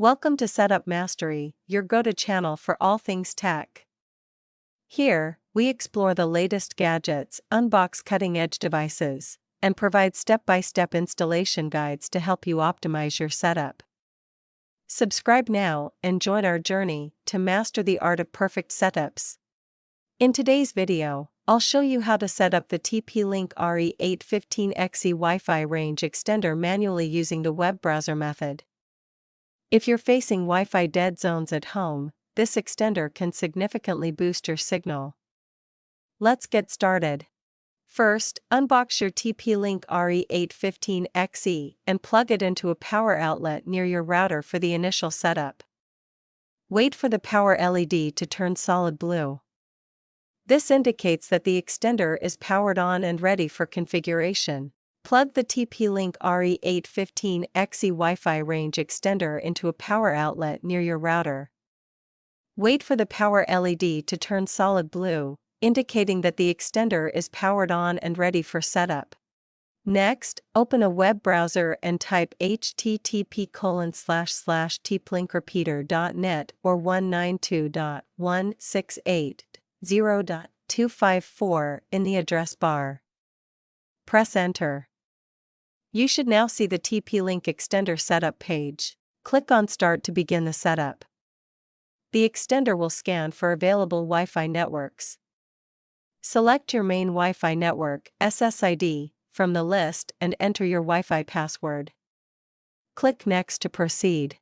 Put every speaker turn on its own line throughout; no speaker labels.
Welcome to Setup Mastery, your go-to channel for all things tech. Here, we explore the latest gadgets, unbox cutting-edge devices, and provide step-by-step installation guides to help you optimize your setup. Subscribe now and join our journey to master the art of perfect setups. In today's video, I'll show you how to set up the TP-Link AX1800 Wi-Fi range extender manually using the web browser method. If you're facing Wi-Fi dead zones at home, this extender can significantly boost your signal. Let's get started. First, unbox your TP-Link AX1800 and plug it into a power outlet near your router for the initial setup. Wait for the power LED to turn solid blue. This indicates that the extender is powered on and ready for configuration. Plug the TP-Link AX1800 Wi-Fi range extender into a power outlet near your router. Wait for the power LED to turn solid blue, indicating that the extender is powered on and ready for setup. Next, open a web browser and type http://tplinkerpeter.net or 192.168.0.254 in the address bar. Press Enter. You should now see the TP-Link extender setup page. Click on Start to begin the setup. The extender will scan for available Wi-Fi networks. Select your main Wi-Fi network SSID from the list and enter your Wi-Fi password. Click Next to proceed.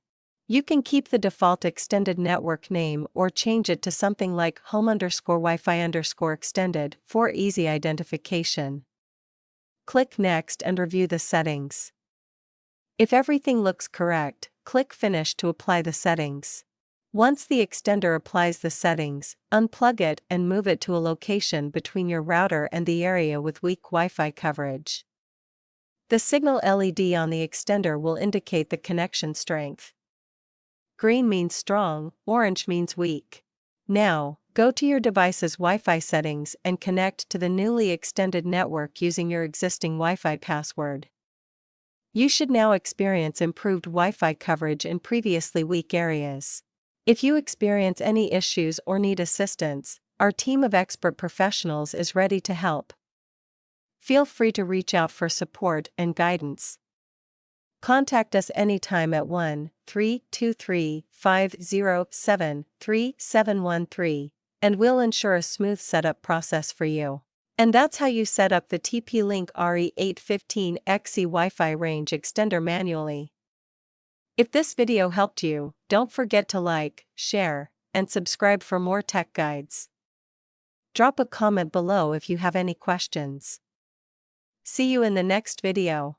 You can keep the default extended network name or change it to something like home_Wi-Fi_extended for easy identification. Click Next and review the settings. If everything looks correct, click Finish to apply the settings. Once the extender applies the settings, unplug it and move it to a location between your router and the area with weak Wi-Fi coverage. The signal LED on the extender will indicate the connection strength. Green means strong, orange means weak. Now, go to your device's Wi-Fi settings and connect to the newly extended network using your existing Wi-Fi password. You should now experience improved Wi-Fi coverage in previously weak areas. If you experience any issues or need assistance, our team of expert professionals is ready to help. Feel free to reach out for support and guidance. Contact us anytime at 1-323-507-3713, and we'll ensure a smooth setup process for you. And that's how you set up the TP-Link AX1800 Wi-Fi range extender manually. If this video helped you, don't forget to like, share, and subscribe for more tech guides. Drop a comment below if you have any questions. See you in the next video.